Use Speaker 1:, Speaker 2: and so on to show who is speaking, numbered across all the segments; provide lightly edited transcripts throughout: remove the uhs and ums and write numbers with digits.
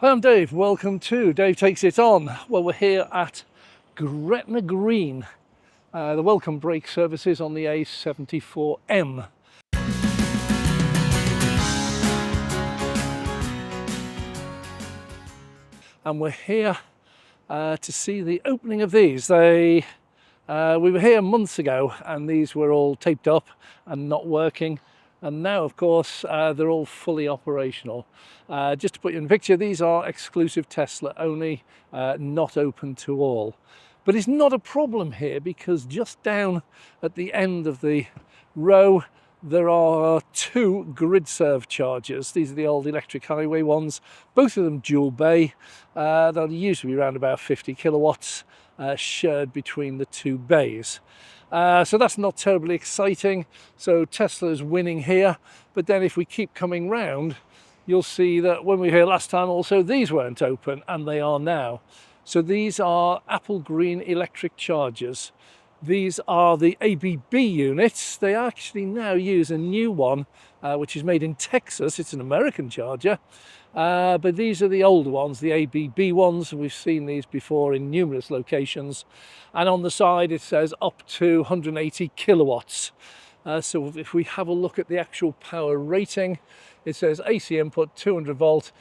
Speaker 1: Hi, I'm Dave. Welcome to Dave Takes It On. Well, we're here at Gretna Green, the welcome brake services on the A74M. And we're here to see the opening of these. We were here months ago and these were all taped up and not working. And now, of course, they're all fully operational. Just to put you in the picture, these are exclusive Tesla only, not open to all. But it's not a problem here because just down at the end of the row, there are two grid serve chargers. These are the old electric highway ones, both of them dual bay. They'll usually be around about 50 kilowatts shared between the two bays. So that's not terribly exciting. So Tesla's winning here. But then if we keep coming round, you'll see that when we were here last time also these weren't open, and they are now. So these are apple green electric chargers. These are the ABB units. They actually now use a new one, which is made in Texas. It's an American charger. But these are the older ones, the ABB ones. We've seen these before in numerous locations. And on the side it says up to 180 kilowatts. So if we have a look at the actual power rating, it says AC input 200 volt,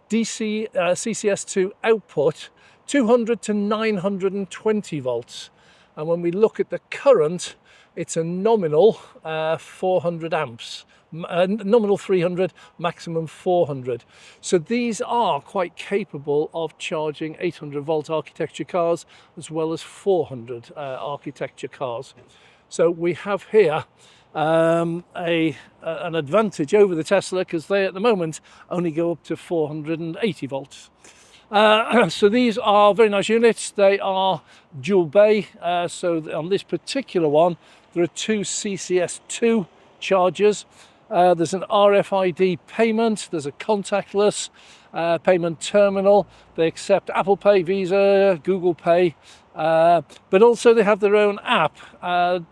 Speaker 1: DC CCS2 output 200 to 920 volts. And when we look at the current, it's a nominal 400 amps. Nominal 300, maximum 400. So these are quite capable of charging 800 volt architecture cars as well as 400 architecture cars. So we have here an advantage over the Tesla because they at the moment only go up to 480 volts. So these are very nice units. They are dual bay. So on this particular one, there are two CCS2 chargers. There's an RFID payment. There's a contactless payment terminal. They accept Apple Pay, Visa, Google Pay, but also they have their own app.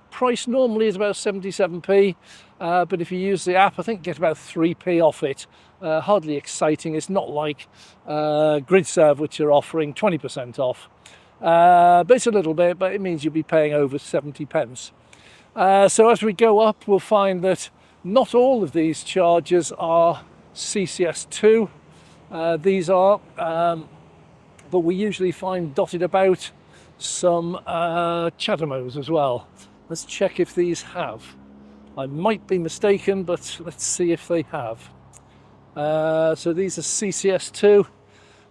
Speaker 1: Price normally is about 77p, but if you use the app, I think you get about 3p off it. Hardly exciting. It's not like GridServe, which are offering 20% off. But it's a little bit, but it means you'll be paying over 70 pence. So as we go up, we'll find that not all of these chargers are CCS2. These are, but we usually find dotted about some CHAdeMOs as well. Let's check if these have. I might be mistaken, but let's see if they have. So these are CCS2.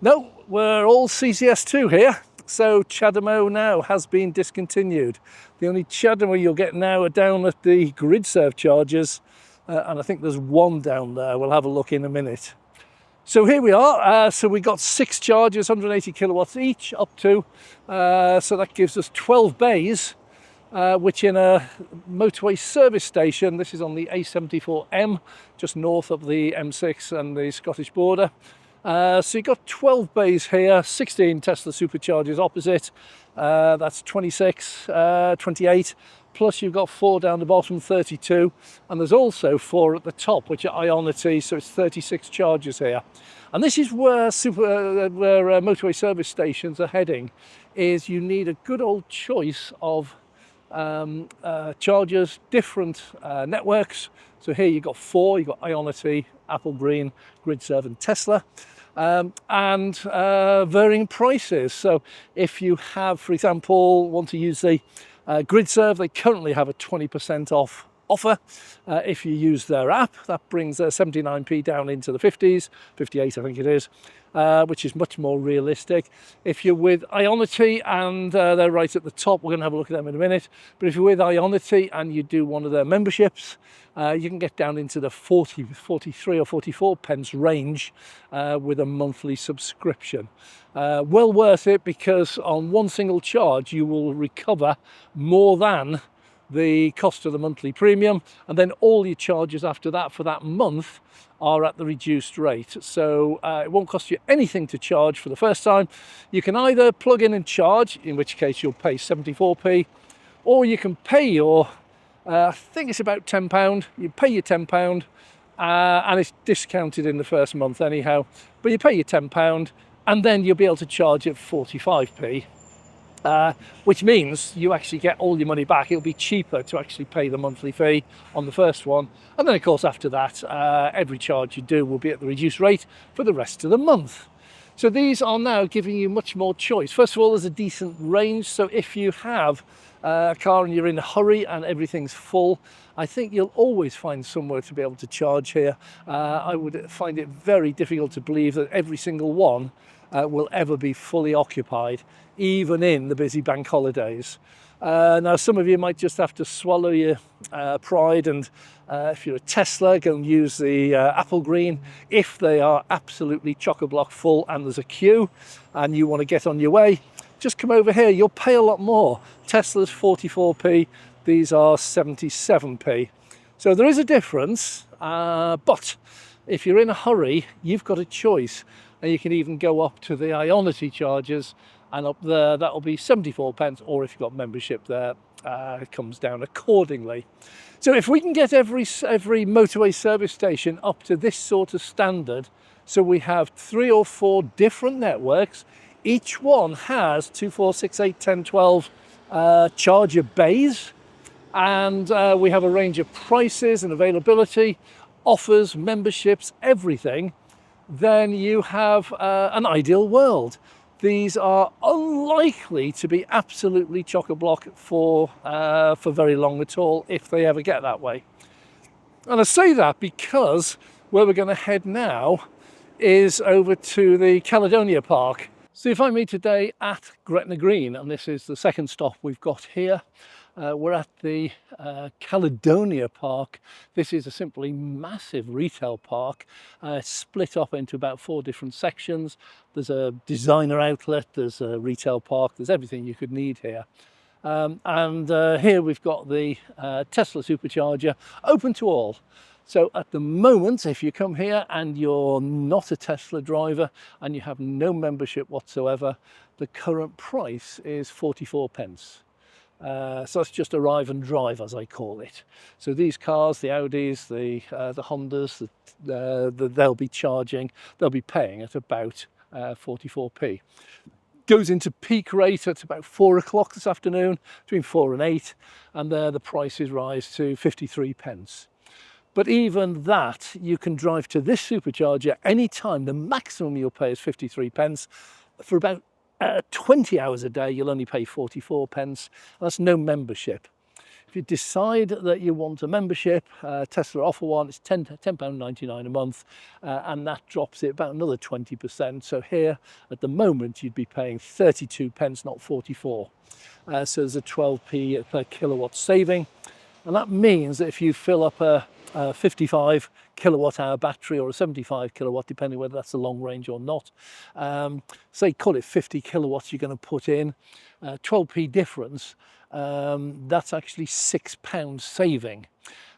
Speaker 1: No, we're all CCS2 here. So CHAdeMO now has been discontinued. The only CHAdeMO you'll get now are down at the GridServe chargers, and I think there's one down there. We'll have a look in a minute. So here we are. So we got 6 chargers, 180 kilowatts each, up to. So that gives us 12 bays, which in a motorway service station, this is on the A74M, just north of the M6 and the Scottish border. So you've got 12 bays here, 16 Tesla superchargers opposite. That's 26, 28. Plus you've got 4 down the bottom, 32, and there's also 4 at the top, which are Ionity, so it's 36 chargers here. And this is where motorway service stations are heading, is you need a good old choice of chargers, different networks. So here you've got 4, you've got Ionity, Apple Green, GridServe and Tesla. And varying prices. So if you have, for example, want to use the GridServe, they currently have a 20% off offer. If you use their app, that brings their 79p down into the 50s, 58 I think it is, which is much more realistic. If you're with Ionity, and they're right at the top, we're going to have a look at them in a minute, but if you're with Ionity and you do one of their memberships, you can get down into the 43 or 44 pence range with a monthly subscription. Well worth it, because on one single charge you will recover more than the cost of the monthly premium, and then all your charges after that for that month are at the reduced rate. So it won't cost you anything to charge for the first time. You can either plug in and charge, in which case you'll pay 74p, or you can pay your I think it's about £10. You pay your £10, and it's discounted in the first month anyhow. But you pay your £10 and then you'll be able to charge it 45p. Which means you actually get all your money back. It'll be cheaper to actually pay the monthly fee on the first one. And then of course after that, every charge you do will be at the reduced rate for the rest of the month. So these are now giving you much more choice. First of all, there's a decent range. So if you have a car and you're in a hurry and everything's full, I think you'll always find somewhere to be able to charge here. I would find it very difficult to believe that every single one will ever be fully occupied, even in the busy bank holidays. Now, some of you might just have to swallow your pride, and if you're a Tesla, go and use the apple green. If they are absolutely chock-a-block full and there's a queue and you want to get on your way, just come over here. You'll pay a lot more. Tesla's 44p, these are 77p. So there is a difference, but if you're in a hurry, you've got a choice. And you can even go up to the Ionity chargers, and up there that'll be 74p, or if you've got membership there, it comes down accordingly. So if we can get every motorway service station up to this sort of standard, so we have 3 or 4 different networks, each one has 2, 4, 6, 8, 10, 12 charger bays, and we have a range of prices and availability, offers, memberships, everything, then you have an ideal world. These are unlikely to be absolutely chock-a-block for very long at all, if they ever get that way. And I say that because where we're going to head now is over to the Caledonia Park. So you find me today at Gretna Green, and this is the second stop we've got here. We're at the Caledonia Park. This is a simply massive retail park, split up into about 4 different sections. There's a designer outlet, there's a retail park, there's everything you could need here. Here we've got the Tesla supercharger, open to all. So at the moment, if you come here and you're not a Tesla driver and you have no membership whatsoever, the current price is 44p. So that's just arrive and drive, as I call it. So these cars, the Audis, the Hondas, they'll be charging, they'll be paying at about 44p. Goes into peak rate at about 4 o'clock this afternoon, between 4 and 8, and there the prices rise to 53p. But even that, you can drive to this supercharger anytime. The maximum you'll pay is 53p. For about 20 hours a day, you'll only pay 44p. That's no membership. If you decide that you want a membership, Tesla offer one, it's £10.99 a month, and that drops it about another 20%. So here, at the moment, you'd be paying 32p, not 44. So there's a 12p per kilowatt saving. And that means that if you fill up a 55 kilowatt hour battery or a 75 kilowatt, depending whether that's a long range or not, say call it 50 kilowatts you're going to put in, 12p difference, that's actually £6 saving.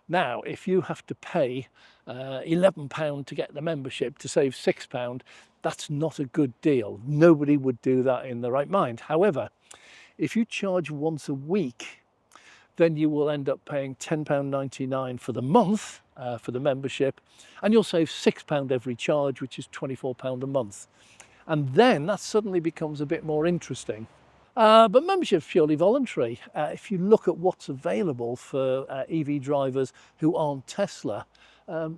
Speaker 1: Now, if you have to pay £11 to get the membership to save £6, that's not a good deal. Nobody would do that in their right mind. However, if you charge once a week, then you will end up paying £10.99 for the month for the membership, and you'll save £6 every charge, which is £24 a month. And then that suddenly becomes a bit more interesting. But membership is purely voluntary. If you look at what's available for EV drivers who aren't Tesla,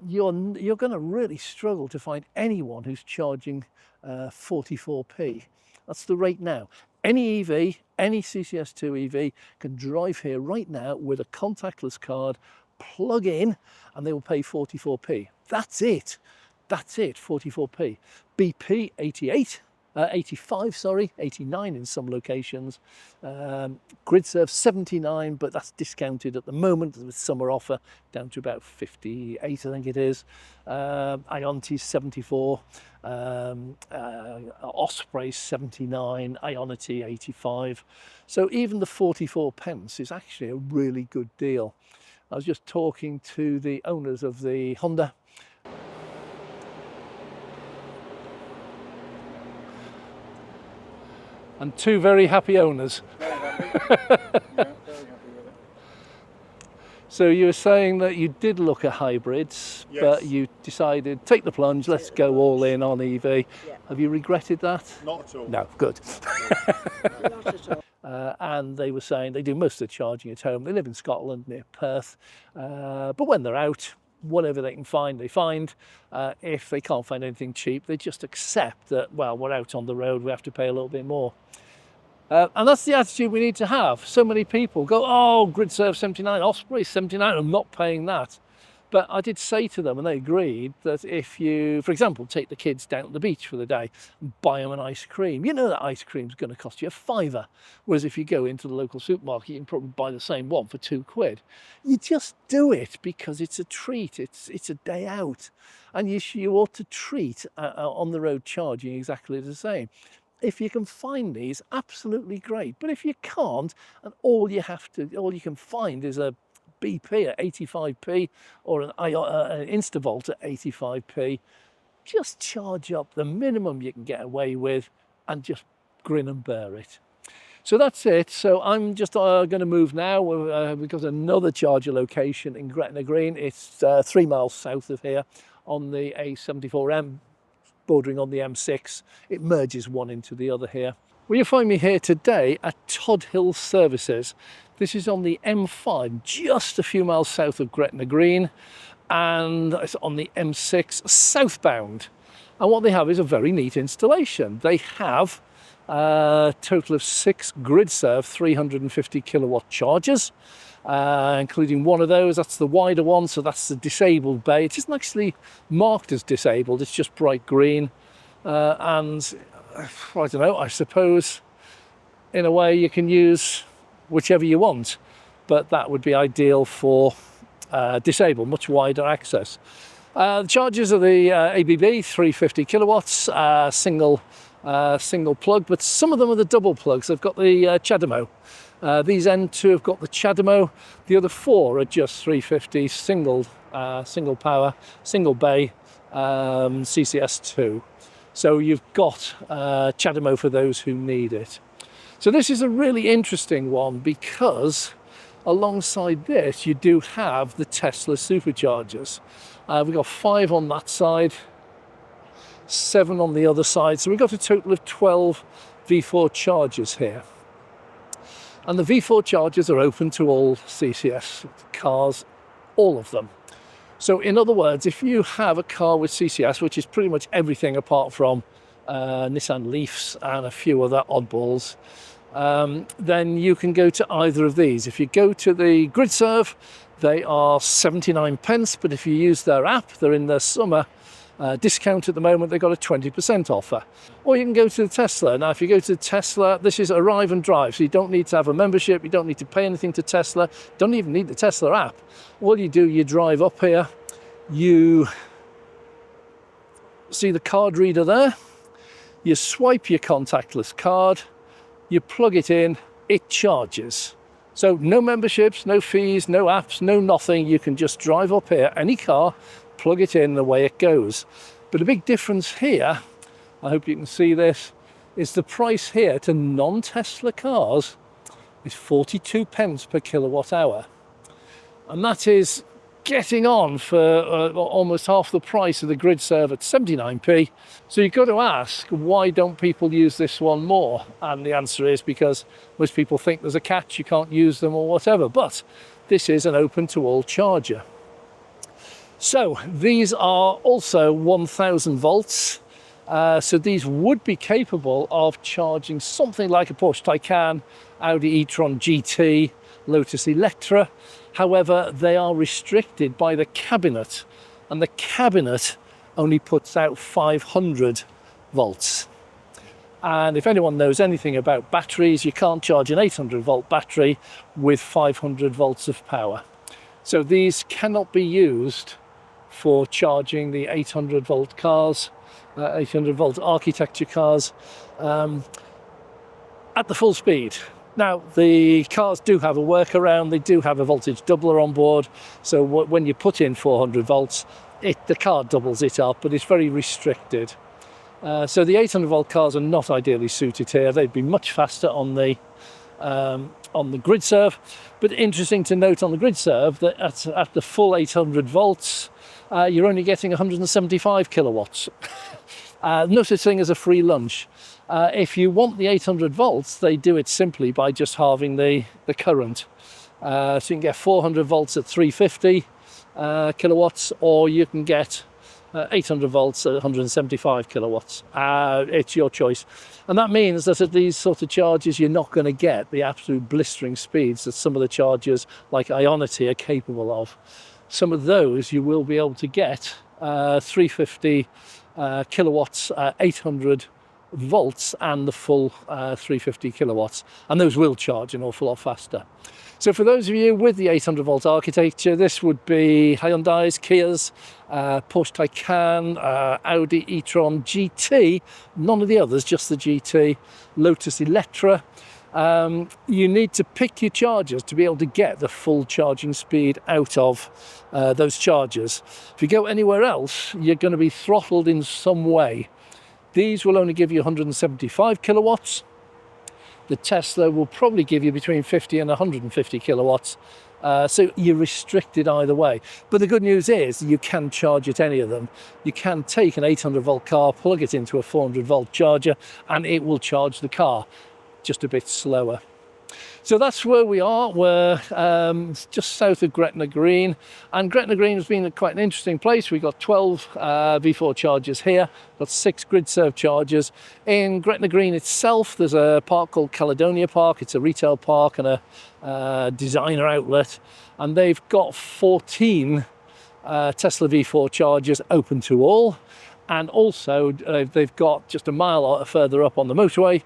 Speaker 1: you're going to really struggle to find anyone who's charging 44p. That's the rate now. Any EV, any CCS2 EV can drive here right now with a contactless card, plug in, and they will pay 44p. That's it. That's it, 44p. BP, 89 in some locations. GridServe, 79, but that's discounted at the moment with summer offer down to about 58, I think it is. Ionity, 74. Osprey, 79. Ionity, 85. So even the 44p is actually a really good deal. I was just talking to the owners of the Honda. And 2 very happy owners.
Speaker 2: Very happy. Yeah, very happy with it.
Speaker 1: So you were saying that you did look at hybrids,
Speaker 2: Yes.
Speaker 1: but you decided, take the plunge, let's go all in on EV.
Speaker 3: Yeah.
Speaker 1: Have you regretted that?
Speaker 2: Not at all.
Speaker 1: No, good.
Speaker 3: Not at all.
Speaker 1: And they were saying they do most of the charging at home. They live in Scotland near Perth, but when they're out, whatever they can find, they find. If they can't find anything cheap, they just accept that, well, we're out on the road, we have to pay a little bit more. And that's the attitude we need to have. So many people go, oh, GridServe 79, Osprey 79, I'm not paying that. But I did say to them, and they agreed, that if you, for example, take the kids down to the beach for the day and buy them an ice cream, you know that ice cream's going to cost you £5. Whereas if you go into the local supermarket, you can probably buy the same one for £2. You just do it because it's a treat. It's a day out. And you ought to treat on the road charging exactly the same. If you can find these, absolutely great. But if you can't, and all you can find is a BP at 85p or an Instavolt at 85p, just charge up the minimum you can get away with and just grin and bear it. So that's it. So I'm just going to move now. We've got another charger location in Gretna Green. It's 3 miles south of here on the A74M, bordering on the M6. It merges one into the other here. Well, you'll find me here today at Todd Hill Services. This is on the M5, just a few miles south of Gretna Green, and it's on the M6 southbound. And what they have is a very neat installation. They have a total of 6 GridServe 350 kilowatt chargers, including one of those. That's the wider one, so that's the disabled bay. It isn't actually marked as disabled, it's just bright green. And I don't know, I suppose in a way you can use whichever you want, but that would be ideal for disabled, much wider access. The chargers are the ABB 350 kilowatts, single plug, but some of them are the double plugs. They've got the CHAdeMO. These N2 have got the CHAdeMO. The other 4 are just 350 single power, single bay, CCS2. So you've got CHAdeMO for those who need it. So this is a really interesting one because alongside this you do have the Tesla superchargers. We've got 5 on that side, 7 on the other side. So we've got a total of 12 V4 chargers here. And the V4 chargers are open to all CCS cars, all of them. So in other words, if you have a car with CCS, which is pretty much everything apart from Nissan Leafs and a few other oddballs, then you can go to either of these. If you go to the GridServe, they are 79 pence, but if you use their app, they're in their summer discount at the moment, they've got a 20% offer. Or you can go to the Tesla. Now, if you go to the Tesla, this is arrive and drive, so you don't need to have a membership, you don't need to pay anything to Tesla, don't even need the Tesla app. All you do, you drive up here, you see the card reader there, you swipe your contactless card, you plug it in, it charges. So no memberships, no fees, no apps, no nothing. You can just drive up here, any car, plug it in, and away it goes. But a big difference here, I hope you can see this, is the price here to non-Tesla cars is 42 pence per kilowatt hour. And that is getting on for almost half the price of the GridServe at 79p. So you've got to ask, why don't people use this one more? And the answer is because most people think there's a catch, you can't use them or whatever, but this is an open to all charger. So these are also 1000 volts. So these would be capable of charging something like a Porsche Taycan, Audi e-tron GT, Lotus Electra. However, they are restricted by the cabinet, and the cabinet only puts out 500 volts. And if anyone knows anything about batteries, you can't charge an 800 volt battery with 500 volts of power. So these cannot be used for charging the 800 volt cars, 800 volt architecture cars at the full speed. Now, the cars do have a workaround, they do have a voltage doubler on board, so when you put in 400 volts, the car doubles it up, but it's very restricted. So the 800 volt cars are not ideally suited here. They'd be much faster on the on the grid serve. But interesting to note on the grid serve that at the full 800 volts, you're only getting 175 kilowatts. No such thing as a free lunch. If you want the 800 volts, they do it simply by just halving the current. So you can get 400 volts at 350 kilowatts, or you can get 800 volts at 175 kilowatts. It's your choice. And that means that at these sort of charges, you're not going to get the absolute blistering speeds that some of the chargers like Ionity are capable of. Some of those you will be able to get 350 kilowatts, 800 volts and the full 350 kilowatts, and those will charge an awful lot faster. So for those of you with the 800 volt architecture, this would be Hyundai's, Kia's, Porsche Taycan, Audi e-tron GT, none of the others, just the GT, Lotus Electra. You need to pick your chargers to be able to get the full charging speed out of those chargers. If you go anywhere else, you're going to be throttled in some way. These will only give you 175 kilowatts. The Tesla will probably give you between 50 and 150 kilowatts. So you're restricted either way. But the good news is you can charge at any of them. You can take an 800 volt car, plug it into a 400 volt charger, and it will charge the car, just a bit slower. So that's where we are. We're just south of Gretna Green, and Gretna Green has been quite an interesting place. We've got 12 V4 chargers here, got 6 grid serve chargers. In Gretna Green itself, there's a park called Caledonia Park. It's a retail park and a designer outlet, and they've got 14 Tesla V4 chargers open to all. And also they've got just a mile further up on the motorway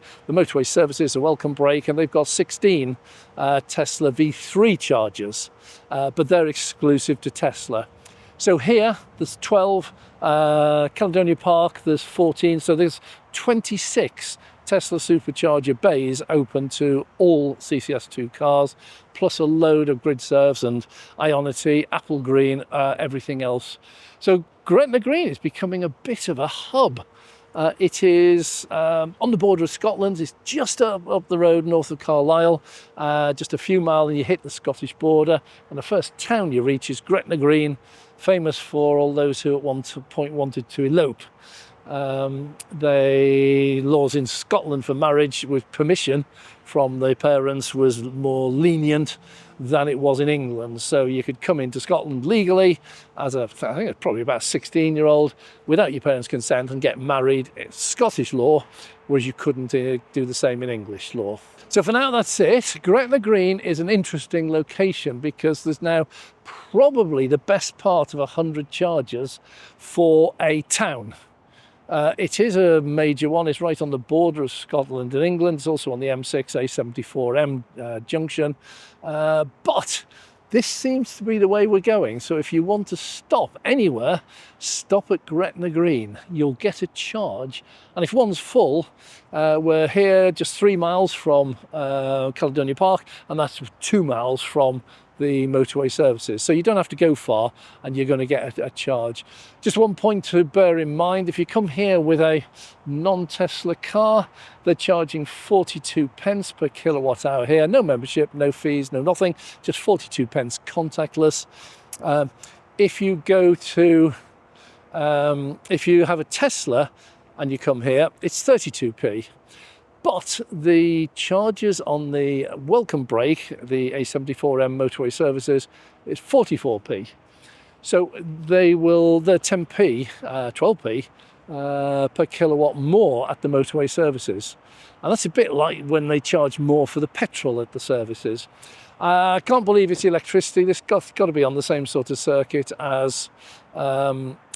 Speaker 1: services, a welcome break, and they've got 16 Tesla V3 chargers, but they're exclusive to Tesla. So here there's 12, Caledonia Park there's 14, so there's 26 Tesla supercharger bays open to all CCS2 cars, plus a load of grid serves and Ionity, Apple Green, everything else. So Gretna Green is becoming a bit of a hub. It is on the border of Scotland. It's just up the road north of Carlisle, just a few miles and you hit the Scottish border. And the first town you reach is Gretna Green, famous for all those who at one point wanted to elope. The laws in Scotland for marriage with permission from the parents was more lenient than it was in England. So you could come into Scotland legally as I think it's probably about a 16-year-old without your parents' consent and get married. It's Scottish law, whereas you couldn't do the same in English law. So for now, that's it. Gretna Green is an interesting location because there's now probably the best part of 100 chargers for a town. It is a major one. It's right on the border of Scotland and England. It's also on the M6, A74M junction. But this seems to be the way we're going. So if you want to stop anywhere, stop at Gretna Green. You'll get a charge. And if one's full, we're here just 3 miles from Caledonia Park, and that's 2 miles from the motorway services. So you don't have to go far and you're going to get a charge. Just one point to bear in mind, if you come here with a non-Tesla car, they're charging 42 pence per kilowatt hour here. No membership, no fees, no nothing, just 42 pence contactless. If you go to, if you have a Tesla and you come here, it's 32p. But the charges on the welcome break, the A74M motorway services, is 44p. So they're 10p, 12p per kilowatt more at the motorway services. And that's a bit like when they charge more for the petrol at the services. I can't believe it's electricity. This got to be on the same sort of circuit as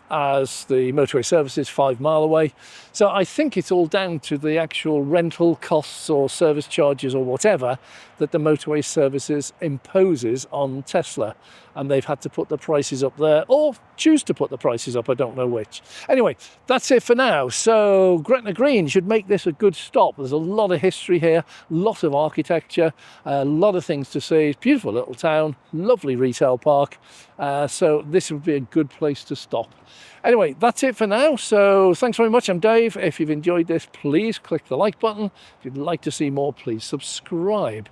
Speaker 1: the motorway services 5 mile away. So I think it's all down to the actual rental costs or service charges or whatever that the motorway services imposes on Tesla. And they've had to put the prices up there or choose to put the prices up, I don't know which. Anyway, that's it for now. So Gretna Green should make this a good stop. There's a lot of history here, a lot of architecture, a lot of things to see. It's a beautiful little town, lovely retail park. So this would be a good place to stop. Anyway, that's it for now. So thanks very much. I'm Dave. If you've enjoyed this, please click the like button. If you'd like to see more, please subscribe.